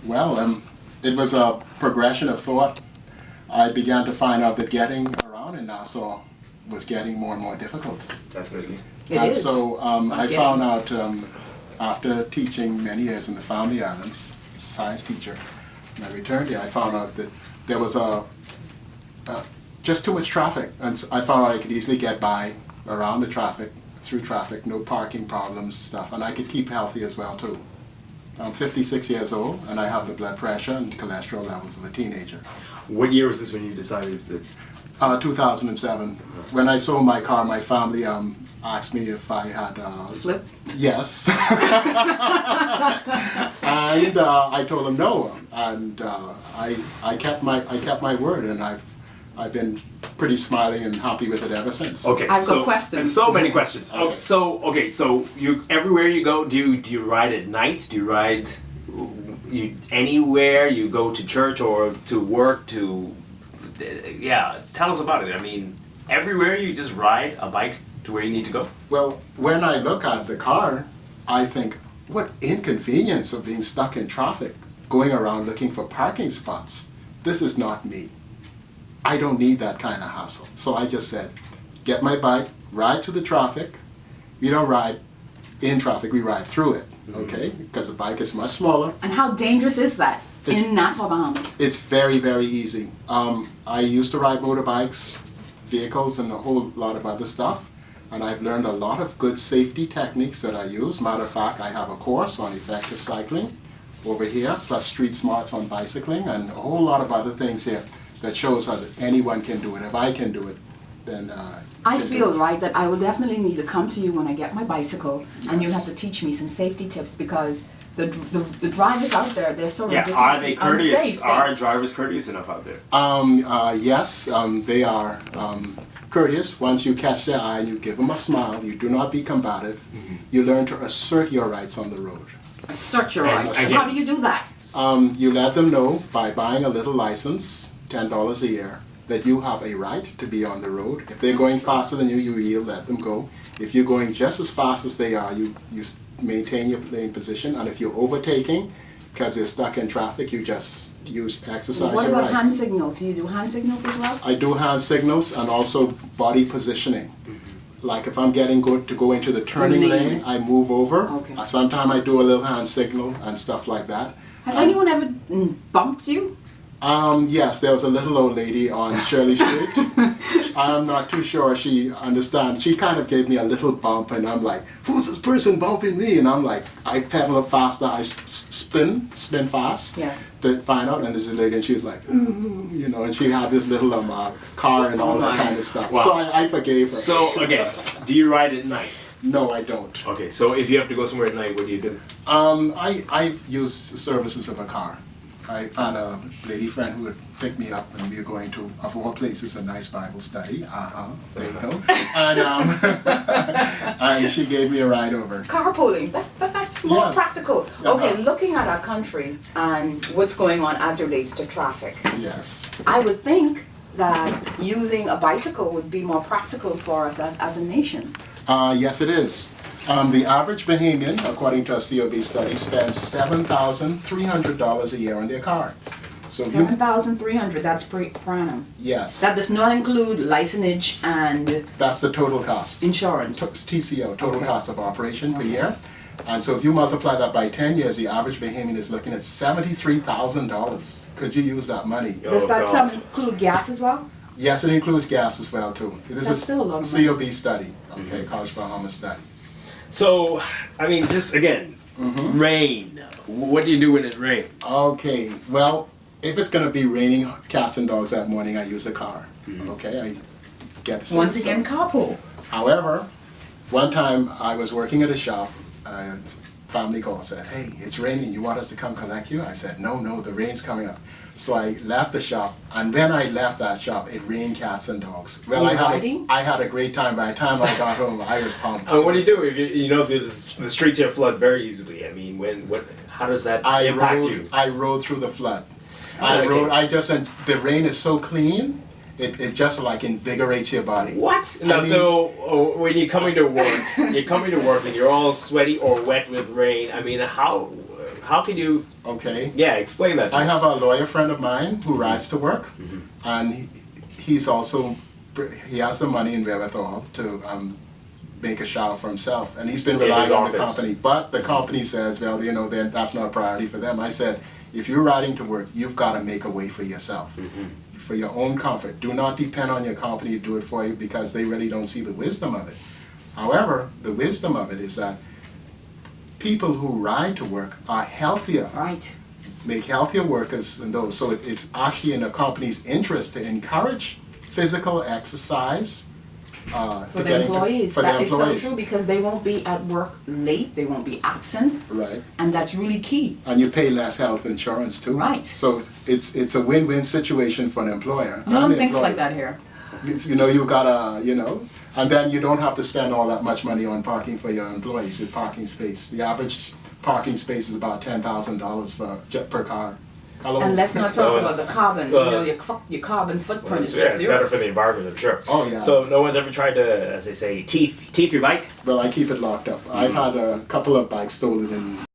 Well, it was a progression of thought. I began to find out that getting around in Nassau was getting more and more difficult. Definitely. And so I found out after teaching many years in the Family Islands, science teacher, when I returned here, I found out that there was just too much traffic. And so I found out I could easily get by around the traffic, through traffic, no parking problems, stuff, and I could keep healthy as well too. I'm 56 years old, and I have the blood pressure and cholesterol levels of a teenager. What year was this when you decided that? 2007. When I sold my car, my family asked me if I had... Flip? Yes. And I told them no, and I kept my word, and I've been pretty smiling and happy with it ever since. Okay, I've got questions. And so many questions. Okay. So you everywhere you go, do you ride at night? Do you ride anywhere? You go to church or to work? Tell us about it. I mean, everywhere you just ride a bike to where you need to go. Well, when I look at the car, I think, what inconvenience of being stuck in traffic, going around looking for parking spots. This is not me. I don't need that kind of hassle. So I just said, get my bike, ride through the traffic. We don't ride in traffic, we ride through it, okay? Because the bike is much smaller. And how dangerous is that in Nassau, Bahamas? It's very, very easy. I used to ride motorbikes, vehicles, and a whole lot of other stuff. And I've learned a lot of good safety techniques that I use. Matter of fact, I have a course on effective cycling over here, plus street smarts on bicycling, and a whole lot of other things here that shows that anyone can do it. If I can do it, then I feel right that I will definitely need to come to you when I get my bicycle, and you have to teach me some safety tips, because the drivers out there, they're so ridiculously are they courteous? unsafe. Are drivers courteous enough out there? Yes, they are courteous. Once you catch their eye and you give them a smile, you do not be combative. You learn to assert your rights on the road. Assert your rights. again- How do you do that? You let them know by buying a little license, $10 a year, that you have a right to be on the road. If they're going faster than you, you yield, let them go. If you're going just as fast as they are, you maintain your lane position. And if you're overtaking, because they're stuck in traffic, you just exercise What your about right. hand signals? Do you do hand signals as well? I do hand signals and also body positioning. Like if I'm getting good to go into the turning lane, I move over. Okay. Sometimes I do a little hand signal and stuff like that. Has anyone ever bumped you? Yes, there was a little old lady on Shirley Street. I'm not too sure she understands. She kind of gave me a little bump, and I'm like, who's this person bumping me? And I'm like, I pedal up faster, I spin fast Yes. to find out. And there's a lady, and she was like, you know, and she had this little car and all that kind of stuff. Wow. So I forgave her. So again, do you ride at night? No, I don't. Okay, so if you have to go somewhere at night, what do you do? I use services of a car. I found a lady friend who would pick me up, and we were going to, of all places, a nice Bible study. There you go. And, and she gave me a ride over. Carpooling, that's more Yes. practical. Yeah. Okay, looking at our country and what's going on as it relates to traffic, Yes. I would think that using a bicycle would be more practical for us as a nation. Yes, it is. The average Bahamian, according to a COB study, spends $7,300 a year on their car. So if you, 7,300, that's per annum. yes, That does not include licensage and that's the total cost. insurance. TCO, total Okay. cost of operation per year. And so if you multiply that by 10 years, the average Bahamian is looking at $73,000. Could you use that money? Does that God. some include gas as well? Yes, it includes gas as well too. This That's is still a lot of money. COB study, okay, College Bahamas study. So, I mean, just again, rain. What do you do when it rains? Okay, well, if it's going to be raining cats and dogs that morning, I use a car. Okay, I get some. Once again, carpool. However, one time I was working at a shop, and family called and said, "Hey, it's raining. You want us to come collect you?" I said, "No, the rain's coming up." So I left the shop, and when I left that shop, it rained cats and dogs. Well, Were you riding? I had a great time. By the time I got home, I was pumped. What do you do if you know the streets here flood very easily? I mean, how does that impact you? I rode through the flood. Okay. The rain is so clean, it just like invigorates your body. What? No, mean- so when you're coming to work, and you're all sweaty or wet with rain. I mean, how how can you? Okay. Yeah, explain that. To I us. have a lawyer friend of mine who rides to work, and he's also he has the money in wherewithal to make a shower for himself, and he's been In relying his on the office. company. But the company says, well, you know, then that's not a priority for them. I said, if you're riding to work, you've got to make a way for yourself, for your own comfort. Do not depend on your company to do it for you because they really don't see the wisdom of it. However, the wisdom of it is that people who ride to work are healthier, Right. make healthier workers than those. So it's actually in a company's interest to encourage physical exercise For the employees. For the That is so employees. true because they won't be at work late, they won't be absent, Right. and that's really key. And you pay less health insurance too. Right. So it's a win-win situation for the employer. No and one the thinks like employee. that here. You know, you've got to, you know, and then you don't have to spend all that much money on parking for your employees, the parking space. The average parking space is about $10,000 per car. Hello? And let's not So talk about it's- the carbon. Your carbon footprint is Yeah, just it's zero. better for the environment, I'm sure. Oh, yeah. So no one's ever tried to, as they say, teeth your bike? Well, I keep it locked up. I've had a couple of bikes stolen in